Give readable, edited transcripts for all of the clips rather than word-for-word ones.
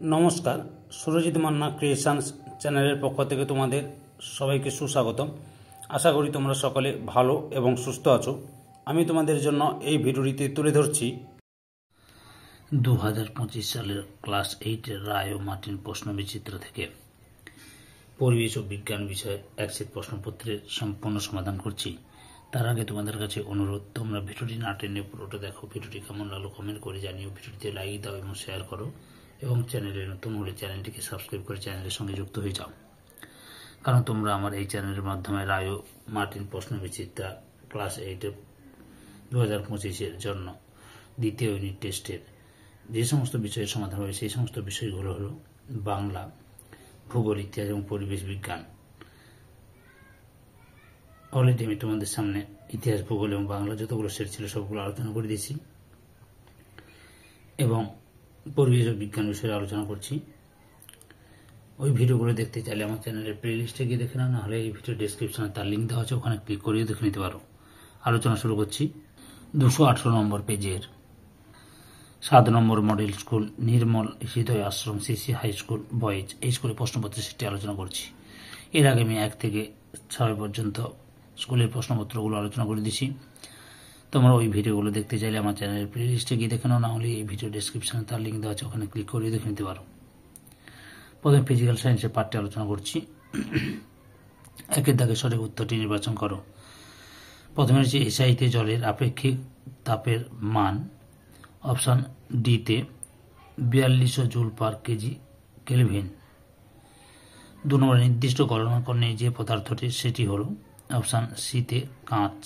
নমস্কার, সুরজিৎ মান্না ক্রিয়েশনস চ্যানেলের পক্ষ থেকে তোমাদের সবাইকে সুস্বাগতম। আশা করি তোমরা সকলে ভালো এবং সুস্থ আছো। আমি তোমাদের জন্য এই ভিডিওটিতে তুলে ধরছি 2025 সালের ক্লাস 8-এর রায় ও মার্টিন প্রশ্নবিচিত্র থেকে পরিবেশ ও বিজ্ঞান বিষয়ে এক সেট প্রশ্নপত্রের সম্পূর্ণ সমাধান করছি। তার আগে তোমাদের কাছে অনুরোধ, তোমরা ভিডিওটি না টেনে পুরোটা দেখো। ভিডিওটি কেমন লাগলো কমেন্ট করে জানিও, ভিডিওটিতে লাইক দাও এবং শেয়ার করো, এবং চ্যানেলে নতুন হলে চ্যানেলটিকে সাবস্ক্রাইব করে চ্যানেলের সঙ্গে যুক্ত হয়ে যাও, কারণ তোমরা আমার এই চ্যানেলের মাধ্যমে রায় ও মার্টিন প্রশ্নবিচিত্রা ক্লাস 8-এর 2025-এর জন্য দ্বিতীয় ইউনিট টেস্টের যে সমস্ত বিষয়ের সমাধান হবে সেই সমস্ত বিষয়গুলো হলো বাংলা, ভূগোল, ইতিহাস এবং পরিবেশ বিজ্ঞান। অলরেডি আমি তোমাদের সামনে ইতিহাস, ভূগোল এবং বাংলা যতগুলো সেট ছিল সবগুলো আলোচনা করে দিয়েছি, এবং পরিবেশ ও বিজ্ঞান বিষয়ে আলোচনা করছি। ওই ভিডিওগুলো দেখতে চাইলে আমার চ্যানেলের প্লে লিস্টে গিয়ে দেখে না হলে এই ভিডিও ডেসক্রিপশনে তার লিঙ্ক দেওয়া আছে, ওখানে ক্লিক করিয়ে দেখে নিতে পারো। আলোচনা শুরু করছি 218 নম্বর পেজের 7 নম্বর মডেল স্কুল নির্মল হৃদয় আশ্রম সিসি হাই স্কুল বয়েজ, এই স্কুলের প্রশ্নপত্রের সেটটি আলোচনা করছি। এর আগে আমি 1 থেকে 6 পর্যন্ত স্কুলের প্রশ্নপত্রগুলো আলোচনা করে দিয়েছি। তোমরা ওই ভিডিওগুলো দেখতে চাইলে আমার চ্যানেলের প্লে লিস্টে গিয়ে দেখে নাও, না হলে এই ভিডিও ডেসক্রিপশনে তার লিঙ্ক দেওয়া আছে, ওখানে ক্লিক করিয়ে দেখে নিতে পারো। প্রথমে ফিজিক্যাল সায়েন্সের পার্টটি আলোচনা করছি। 1-এর দাগে সঠিক উত্তরটি নির্বাচন করো। প্রথমে হচ্ছে এসআইতে জলের আপেক্ষিক তাপের মান অপশান ডিতে 4200 জুল পার কেজি কেলভিন। 2 নম্বর নির্দিষ্ট গণনা করণে যে পদার্থটি সেটি হল অপশান সিতে কাঁচ।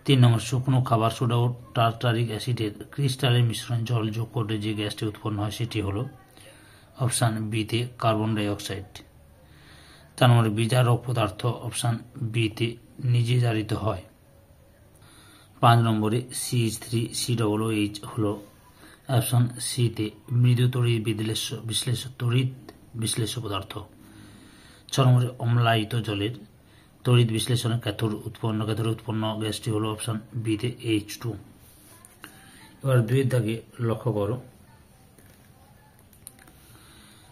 3 নম্বর শুকনো খাবার সোডা ও টার্টারিক অ্যাসিডের ক্রিস্টালের মিশ্রণে জল যোগ করলে যে গ্যাসটি উৎপন্ন হয় সেটি হল অপশান বিতে কার্বন ডাইঅক্সাইড। 4 নম্বর বিজারক পদার্থ অপশান বিতে নিজে জারিত হয়। 5 নম্বরে CH3COOH হল অপশান সিতে মৃদু তড়িৎ বিশ্লেষ্য পদার্থ। 6 নম্বরে অম্লায়িত জলের তড়িৎ বিশ্লেষণে ক্যাথোড উৎপন্ন গ্যাসটি হল অপশান বিতে H2। এবার 2-এর দাগে লক্ষ্য করো,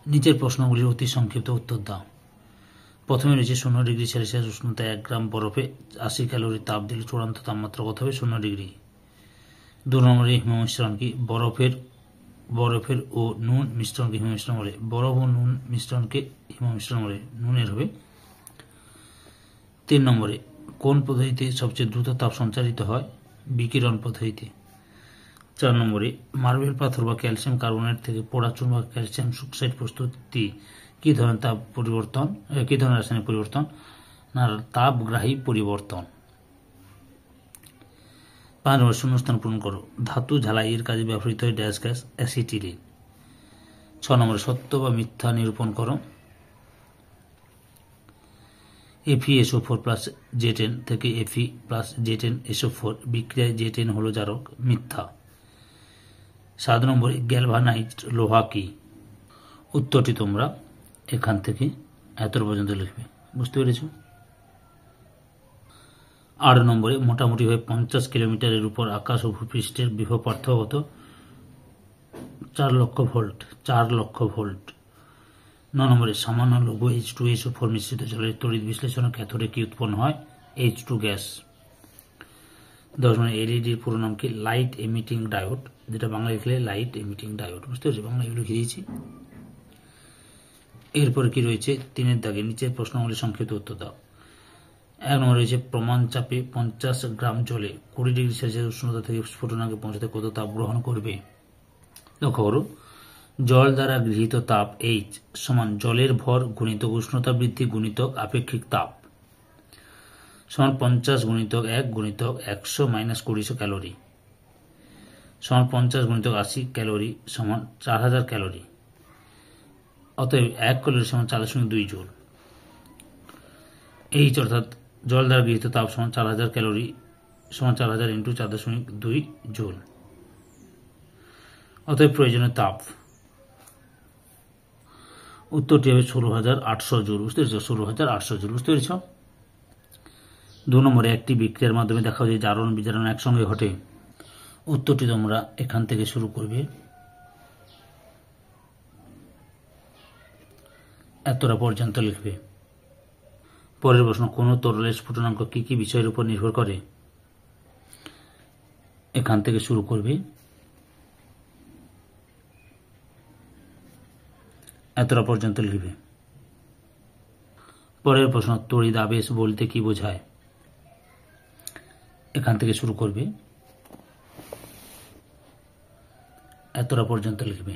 নিচের প্রশ্নগুলির অতি সংক্ষিপ্ত উত্তর দাও। প্রথমে রয়েছে 0 ডিগ্রি সেলসিয়াস উষ্ণতায় 1 গ্রাম বরফে 80 ক্যালোরি তাপ দিলে চূড়ান্ত তাপমাত্রা কত হবে? 0 ডিগ্রি। 2 নম্বরে হিমমিশ্রণ কি? বরফের ও নুন মিশ্রণকে হিমমিশ্রণ বলে। বরফ ও নুন মিশ্রণকে হিমমিশ্রণ বলে, নুনের হবে। 3 নম্বরে কোন পদ্ধতিতে সবচেয়ে দ্রুত তাপ সঞ্চারিত হয়? বিকিরণ পদ্ধতিতে। 4 নম্বরে মার্বেল পাথর বা ক্যালসিয়াম কার্বনেট থেকে পোড়া চুন বা ক্যালসিয়াম সুক্সাইড প্রস্তুতি কি ধরনের রাসায়নিক পরিবর্তন? না, তাপগ্রাহী পরিবর্তন। 5 নম্বর শূন্যস্থান পূরণ করো। ধাতু ঝালাইয়ের কাজে ব্যবহৃত হয় ড্যাশ গ্যাস? অ্যাসিটিলিন। 6 নম্বরে সত্য বা মিথ্যা নিরূপণ করো। FeSO4 প্লাস Z10 থেকে Fe প্লাস Z10SO4 বিক্রিয়ায় Z10 হল জারক, মিথ্যা। 7 নম্বরে গ্যালভানাইজড লোহা কি? উত্তরটি তোমরা এখান থেকে এত পর্যন্ত লিখবে, বুঝতে পেরেছ? 8 নম্বরে মোটামুটিভাবে 50 কিলোমিটারের উপর আকাশ ও ভূপৃষ্ঠের বিভব পার্থক্য কত? 4 লক্ষ ভোল্ট। 9 নম্বরে সামান্য লঘু H2SO4 মিশ্রিত জলের তড়িৎ বিশ্লেষণে ক্যাথোডে কি উৎপন্ন হয়? H2 gas. 10 নম্বরে এলইডির পুরো নাম কি? লাইট এমিটিং ডায়োড, যেটা বাংলা লিখলে লাইট এমিটিং ডায়োড, বুঝতে পেরেছি? বাংলা এগুলো লিখে দিয়েছি। এরপরে কি রয়েছে 3-এর দাগে নিচের প্রশ্নগুলি সংক্ষিপ্ত উত্তর দাও। 1 নম্বরে রয়েছে প্রমাণ চাপে 50 গ্রাম জলে 20 ডিগ্রি সেলসিয়াস উষ্ণতা থেকে স্ফুটনাঙ্কে পৌঁছাতে কত তাপ গ্রহণ করবে? লক্ষ্য করো, জল দ্বারা গৃহীত তাপ H সমান জলের ভর গুণিতক উষ্ণতা বৃদ্ধি গুণিতক আপেক্ষিক তাপ সমান 50 গুণিতক 1 গুণিতক 100 মাইনাস 200 ক্যালোরি সমান 50 গুণিতক 80 ক্যালোরি সমান 4000 ক্যালোরি। অতএব 1 ক্যালোরি সমান 4.2 জুল। H অর্থাৎ জল দ্বারা গৃহীত তাপ সমান 4000 ক্যালোরি সমান 4000 ইন্টু 4.2 জুল। অতএব প্রয়োজনীয় তাপ উত্তরটি হবে 16800 জুল, বুঝতে পেরেছ? 16800 জুল, বুঝতে পেরেছ? 2 নম্বরে একটি বিক্রিয়ার মাধ্যমে দেখা যায় জারণ বিজারণ একসঙ্গে ঘটে। উত্তরটি তোমরা এখান থেকে শুরু করবে। এতটা পর্যন্ত লিখবে। পরের প্রশ্ন, কোন তরলের স্ফুটনাঙ্ক কি কি বিষয়ের উপর নির্ভর করে? এখান থেকে শুরু করবে, এতটা পর্যন্ত লিখবে। পরের প্রশ্ন, তড়িৎ আবেশ বলতে কি বোঝায়? এখান থেকে শুরু করবে, এতটা পর্যন্ত লিখবে।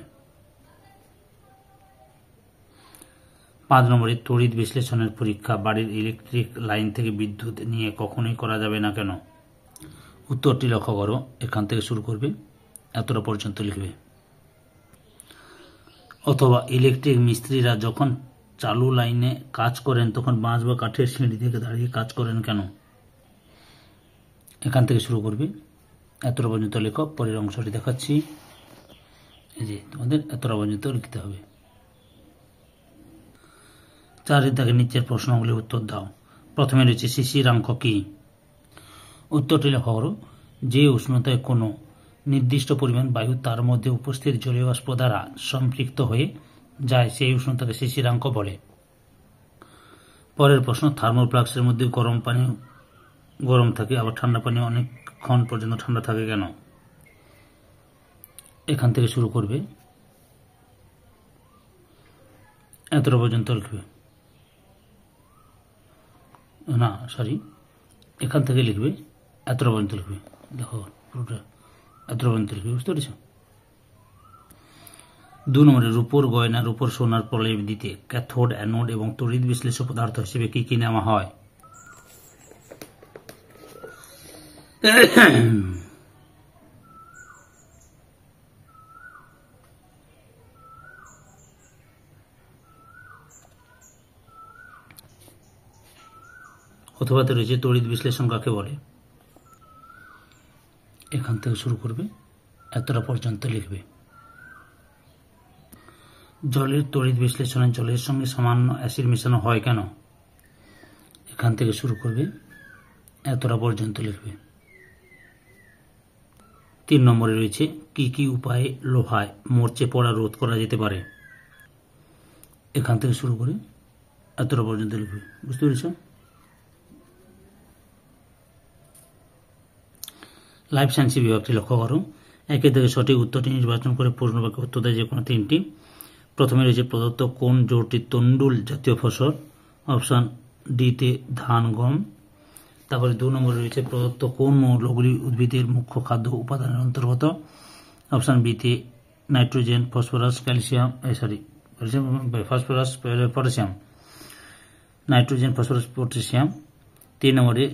5 নম্বরে, তড়িৎ বিশ্লেষণের পরীক্ষা বাড়ির ইলেকট্রিক লাইন থেকে বিদ্যুৎ নিয়ে কখনোই করা যাবে না কেন? উত্তরটি লক্ষ্য করো, এখান থেকে শুরু করবে, এতটা পর্যন্ত লিখবে। অথবা ইলেকট্রিক মিস্ত্রিরা যখন চালু লাইনে কাজ করেন তখন বাঁশ বা কাঠের সিঁড়ি থেকে দাঁড়িয়ে কাজ করেন কেন? এখান থেকে শুরু করবে, এতটা পর্যন্ত লেখো। পরের অংশটি দেখাচ্ছি, এই যে তোমাদের এতটা পর্যন্ত লিখতে হবে। 4 দাগের নিচের প্রশ্নগুলি উত্তর দাও। প্রথমে রয়েছে শিশিরাঙ্ক কি? উত্তরটি লক্ষ্য করো, যে উষ্ণতায় কোনো নির্দিষ্ট পরিমাণ বায়ু তার মধ্যে উপস্থিত জলীয় বাষ্প দ্বারা সম্পৃক্ত হয়ে যায় সেই উষ্ণতাকে শিশিরাঙ্ক বলে। পরের প্রশ্ন, থার্মোফ্লাস্কের মধ্যে গরম পানি গরম থাকে আবার ঠান্ডা পানি অনেকক্ষণ পর্যন্ত ঠান্ডা থাকে কেন? এখান থেকে শুরু করবে, এতটা পর্যন্ত লিখবে। না সরি, এখান থেকে লিখবে, এতটা পর্যন্ত লিখবে। দেখো পুরোটা এতটা পর্যন্ত লিখবে, বুঝতে পেরেছ? 2 নম্বরে, রূপোর গয়না রূপোর সোনার প্রলেপ দিতে ক্যাথোড, অ্যানোড এবং তড়িৎ বিশ্লেষক পদার্থ হিসেবে কি কি নেওয়া হয়? অথবা তো রয়েছে তড়িৎ বিশ্লেষণ কাকে বলে? এখান থেকে শুরু করবে, এতটা পর্যন্ত লিখবে। জলের তড়িৎ বিশ্লেষণে জলের সঙ্গে সামান্য অ্যাসিড মেশানো হয় কেন? এখান থেকে শুরু করবে, এতটা পর্যন্ত লিখবে। 3 নম্বরে রয়েছে কি কি উপায়ে লোহায় মরচে পড়া রোধ করা যেতে পারে? এখান থেকে শুরু করে এতটা পর্যন্ত লিখবে, বুঝতে পেরেছ? লাইফ সায়েন্স বিভাগটি লক্ষ্য করো, একে থেকে সঠিক উত্তরটি নির্বাচন করে প্রশ্ন বাক্যে উত্তর দেয় যে কোনো 3টি। প্রথমে রয়েছে প্রদত্ত কোন জোরটি তন্ডুল জাতীয় ফসল? অপশান ডিতে ধান, গম। তারপরে 2 নম্বরে রয়েছে প্রদত্ত কোন মৌলগুলি উদ্ভিদের মুখ্য খাদ্য উপাদানের অন্তর্গত? অপশান বিতে nitrogen, phosphorus, phosphorus, potassium, nitrogen, phosphorus, potassium. 3 নম্বরে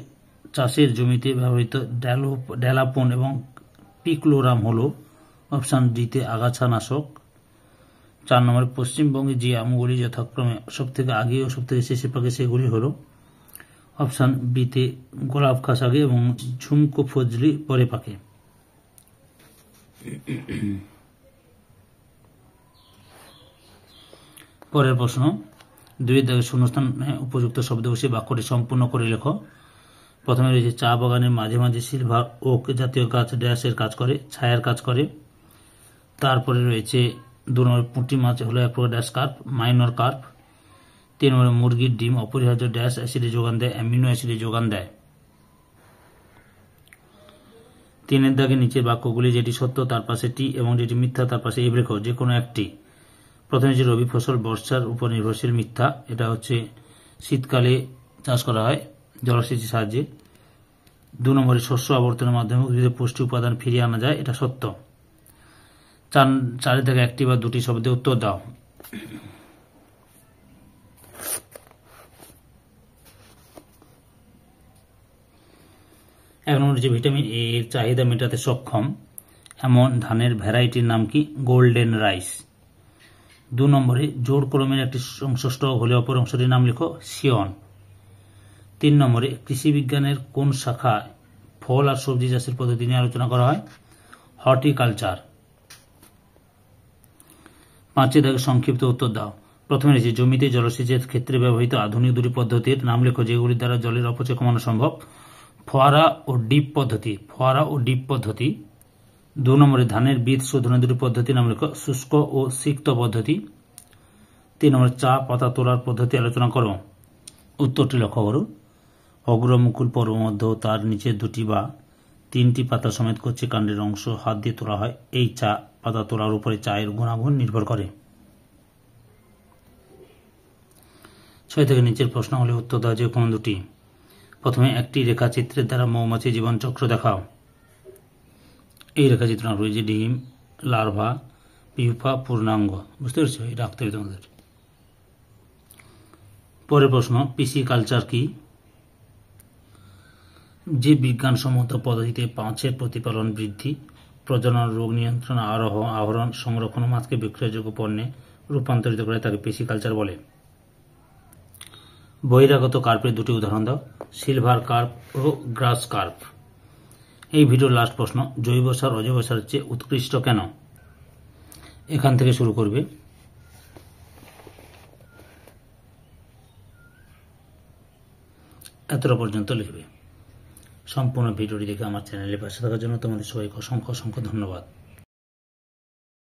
চাষের জমিতে ব্যবহৃত ড্যালাপন এবং পিক্লোরাম হল? অপশান ডিতে আগাছানাশক। 4 নম্বরে পশ্চিমবঙ্গে যে আমগুলি যথাক্রমে সবথেকে আগে ও সবথেকে শেষে পাকে সেগুলি হল? অপশান বিতে গোলাপ খাস আগে এবং ঝুমকো ফজলি পরে পাকে। পরের প্রশ্ন, 2 দাগে শূন্যস্থানে উপযুক্ত শব্দ বসিয়ে বাক্যটি সম্পূর্ণ করে লেখো। প্রথমে রয়েছে চা বাগানের মাঝে মাঝে সিলভার ওক জাতীয় গাছ ড্যাশের কাজ করে, ছায়ার কাজ করে। তারপরে রয়েছে 2 নম্বর, পুঁটি মাছ হলো এক প্রকার ড্যাশ কার্প, মাইনর কার্প। 3 নম্বরে, মুরগির ডিম অপরিহার্য ড্যাশ অ্যাসিডে যোগান দেয়, অ্যামিনো অ্যাসিডে যোগান দেয়। 3 দাগে নিচের বাক্যগুলি যেটি সত্য তার পাশে টি এবং যেটি মিথ্যা তার পাশে এ লেখো, যে কোনো একটি। প্রথমে যে রবি ফসল বর্ষার উপর নির্ভরশীল, মিথ্যা। এটা হচ্ছে শীতকালে চাষ করা হয় জলসেচের সাহায্যে। 2 নম্বরে শস্য আবর্তনের মাধ্যমে উদ্ভিদের পুষ্টি উপাদান ফিরিয়ে আনা যায়, এটা সত্য। 4 থেকে 1টি বা 2টি শব্দে উত্তর দাও। এক নম্বর যে ভিটামিন এ এর চাহিদা মেটাতে সক্ষম এমন ধানের ভ্যারাইটির নাম কি? Golden rice. 2 নম্বরে জোড় কলমের একটি অংশ স্টক হলে অপর অংশটির নাম লিখো, সিয়ন। 3 নম্বরে কৃষি বিজ্ঞানের কোন শাখায় ফল আর সবজি চাষের পদ্ধতি নিয়ে আলোচনা করা হয়? হর্টিকালচার। 5 দাগে সংক্ষিপ্ত উত্তর দাও। প্রথমে রয়েছে জমিতে জলসেচের ক্ষেত্রে ব্যবহৃত আধুনিক 2টি পদ্ধতির নাম লেখো যেগুলির দ্বারা জলের অপচয় কমানো সম্ভব। ফোয়ারা ও ডিপ পদ্ধতি। 2 নম্বরে ধানের বীজ শোধনের 2টি পদ্ধতির নাম লেখো, শুষ্ক ও সিক্ত পদ্ধতি। 3 নম্বর, চা পাতা তোলার পদ্ধতি আলোচনা করো। উত্তরটি লক্ষ্য করো। অগ্রমুকুল পর্বমধ্য তার নিচে 2টি বা 3টি পাতা সমেত কচি কাণ্ডের অংশ হাত দিয়ে তোলা হয়। এই চা পাতা তোলার উপরে চায়ের গুণাগুণ নির্ভর করে। 6 থেকে নিচের প্রশ্নগুলি উত্তর দেওয়া যে কোনো দুটি। প্রথমে একটি রেখাচিত্রের দ্বারা মৌমাছি জীবনচক্র দেখাও। এই রেখাচিত্র রয়েছে ডিম, লার্ভা, পিউপা, পূর্ণাঙ্গ। বুঝতে পেরেছো? এটা রাখতে হবে তোমাদের। পরের প্রশ্ন, পিসি কালচার কি? যে বিজ্ঞানসম্মত পদ্ধতিতে পাঁচের প্রতিপালন, বৃদ্ধি, প্রজনন, রোগ নিয়ন্ত্রণ, আহরণ, সংরক্ষণ ও মাছকে বিক্রয়যোগ্য পণ্যে রূপান্তরিত করে তাকে পিসি কালচার বলে। বহিরাগত কার্পের 2টি উদাহরণ দাও। সিলভার কার্প ও গ্রাস কার্প। এই ভিডিওর লাস্ট প্রশ্ন, জৈব সার অজৈব সারের চেয়ে উৎকৃষ্ট কেন? এখান থেকে শুরু করবে। এতটা পর্যন্ত লিখবে। সম্পূর্ণ ভিডিওটি দেখে আমার চ্যানেলে পাশে থাকার জন্য তোমাদের সবাইকে অসংখ্য অসংখ্য ধন্যবাদ।